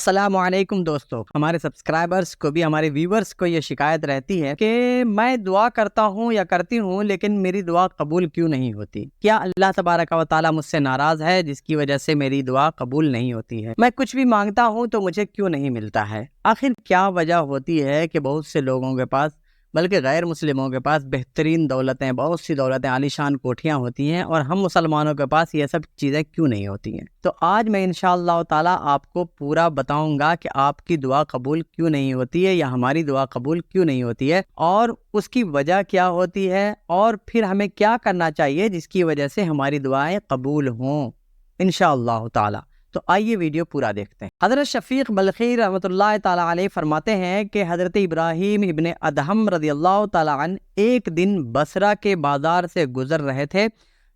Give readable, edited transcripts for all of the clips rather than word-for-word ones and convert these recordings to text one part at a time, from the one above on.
السلام علیکم دوستو، ہمارے سبسکرائبرز کو بھی ہمارے ویورز کو یہ شکایت رہتی ہے کہ میں دعا کرتا ہوں یا کرتی ہوں لیکن میری دعا قبول کیوں نہیں ہوتی؟ کیا اللہ تبارک و تعالیٰ مجھ سے ناراض ہے جس کی وجہ سے میری دعا قبول نہیں ہوتی ہے؟ میں کچھ بھی مانگتا ہوں تو مجھے کیوں نہیں ملتا ہے؟ آخر کیا وجہ ہوتی ہے کہ بہت سے لوگوں کے پاس بلکہ غیر مسلموں کے پاس بہترین دولتیں، بہت سی دولتیں، عالیشان کوٹھیاں ہوتی ہیں اور ہم مسلمانوں کے پاس یہ سب چیزیں کیوں نہیں ہوتی ہیں؟ تو آج میں انشاءاللہ تعالیٰ آپ کو پورا بتاؤں گا کہ آپ کی دعا قبول کیوں نہیں ہوتی ہے یا ہماری دعا قبول کیوں نہیں ہوتی ہے اور اس کی وجہ کیا ہوتی ہے اور پھر ہمیں کیا کرنا چاہیے جس کی وجہ سے ہماری دعائیں قبول ہوں انشاءاللہ تعالیٰ۔ تو آئیے ویڈیو پورا دیکھتے ہیں۔ حضرت شفیق بلخی رحمۃ اللہ تعالیٰ علیہ فرماتے ہیں کہ حضرت ابراہیم ابن ادہم رضی اللہ تعالیٰ عنہ ایک دن بصرہ کے بازار سے گزر رہے تھے۔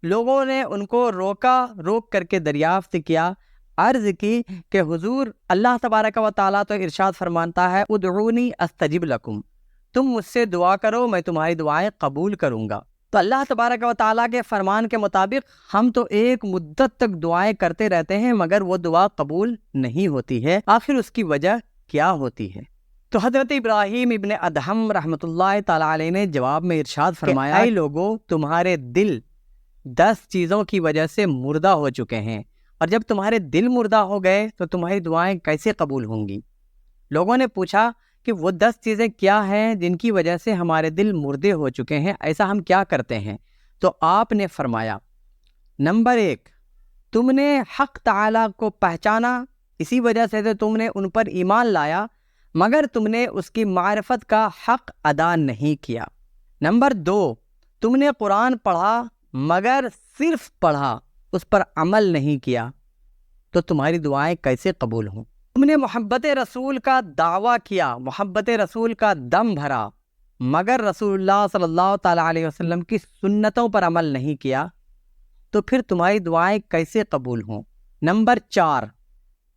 لوگوں نے ان کو روک کر کے دریافت کیا، عرض کی کہ حضور اللہ تبارک و تعالیٰ تو ارشاد فرماتا ہے ادعونی استجب لکم، تم مجھ سے دعا کرو میں تمہاری دعائیں قبول کروں گا۔ تو اللہ تبارک و تعالیٰ کے فرمان کے مطابق ہم تو ایک مدت تک دعائیں کرتے رہتے ہیں مگر وہ دعا قبول نہیں ہوتی ہے، آخر اس کی وجہ کیا ہوتی ہے؟ تو حضرت ابراہیم ابن ادہم رحمۃ اللہ تعالیٰ علیہ نے جواب میں ارشاد فرمایا، اے لوگوں تمہارے دل 10 چیزوں کی وجہ سے مردہ ہو چکے ہیں، اور جب تمہارے دل مردہ ہو گئے تو تمہاری دعائیں کیسے قبول ہوں گی؟ لوگوں نے پوچھا کہ وہ 10 چیزیں کیا ہیں جن کی وجہ سے ہمارے دل مردے ہو چکے ہیں، ایسا ہم کیا کرتے ہیں؟ تو آپ نے فرمایا، نمبر 1، تم نے حق تعالیٰ کو پہچانا، اسی وجہ سے تم نے ان پر ایمان لایا مگر تم نے اس کی معرفت کا حق ادا نہیں کیا۔ نمبر 2، تم نے قرآن پڑھا مگر صرف پڑھا، اس پر عمل نہیں کیا، تو تمہاری دعائیں کیسے قبول ہوں؟ تم نے محبت رسول کا دعویٰ کیا، محبت رسول کا دم بھرا مگر رسول اللہ صلی اللہ تعالیٰ علیہ وسلم کی سنتوں پر عمل نہیں کیا، تو پھر تمہاری دعائیں کیسے قبول ہوں؟ نمبر 4،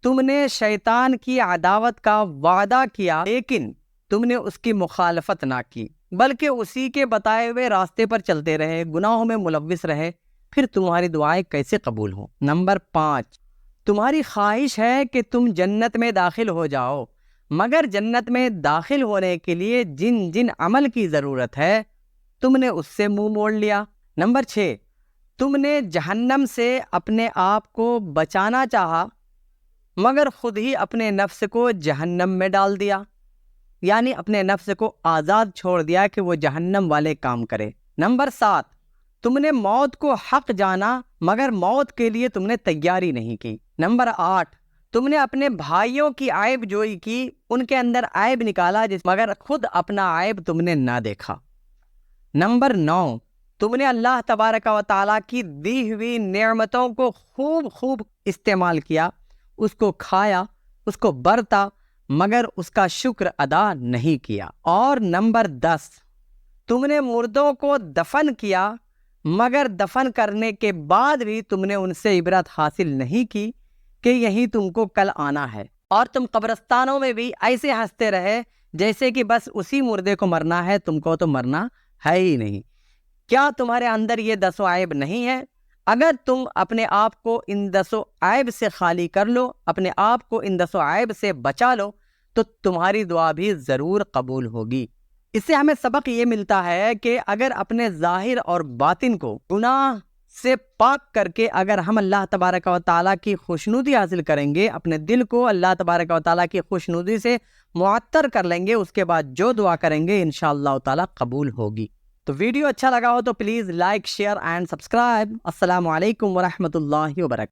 تم نے شیطان کی عداوت کا وعدہ کیا لیکن تم نے اس کی مخالفت نہ کی بلکہ اسی کے بتائے ہوئے راستے پر چلتے رہے، گناہوں میں ملوث رہے، پھر تمہاری دعائیں کیسے قبول ہوں؟ نمبر 5، تمہاری خواہش ہے کہ تم جنت میں داخل ہو جاؤ مگر جنت میں داخل ہونے کے لیے جن عمل کی ضرورت ہے تم نے اس سے منہ موڑ لیا۔ نمبر 6، تم نے جہنم سے اپنے آپ کو بچانا چاہا مگر خود ہی اپنے نفس کو جہنم میں ڈال دیا، یعنی اپنے نفس کو آزاد چھوڑ دیا کہ وہ جہنم والے کام کرے۔ نمبر 7، تم نے موت کو حق جانا مگر موت کے لیے تم نے تیاری نہیں کی۔ نمبر 8، تم نے اپنے بھائیوں کی عیب جوئی کی، ان کے اندر عیب نکالا مگر خود اپنا عیب تم نے نہ دیکھا۔ نمبر 9، تم نے اللہ تبارک و تعالیٰ کی دی ہوئی نعمتوں کو خوب استعمال کیا، اس کو کھایا، اس کو برتا مگر اس کا شکر ادا نہیں کیا۔ اور نمبر 10، تم نے مردوں کو دفن کیا مگر دفن کرنے کے بعد بھی تم نے ان سے عبرت حاصل نہیں کی کہ یہی تم کو کل آنا ہے، اور تم قبرستانوں میں بھی ایسے ہنستے رہے جیسے کہ بس اسی مردے کو مرنا ہے، تم کو تو مرنا ہے ہی نہیں۔ کیا تمہارے اندر یہ 10 عیب نہیں ہے؟ اگر تم اپنے آپ کو ان 10 عیب سے خالی کر لو، اپنے آپ کو ان 10 عیب سے بچا لو تو تمہاری دعا بھی ضرور قبول ہوگی۔ اس سے ہمیں سبق یہ ملتا ہے کہ اگر اپنے ظاہر اور باطن کو گناہ سے پاک کر کے اگر ہم اللہ تبارک و تعالیٰ کی خوشنودی حاصل کریں گے، اپنے دل کو اللہ تبارک و تعالیٰ کی خوشنودی سے معطر کر لیں گے، اس کے بعد جو دعا کریں گے انشاءاللہ تعالیٰ قبول ہوگی۔ تو ویڈیو اچھا لگا ہو تو please like, share and subscribe. السلام علیکم ورحمۃ اللہ وبرکاتہ۔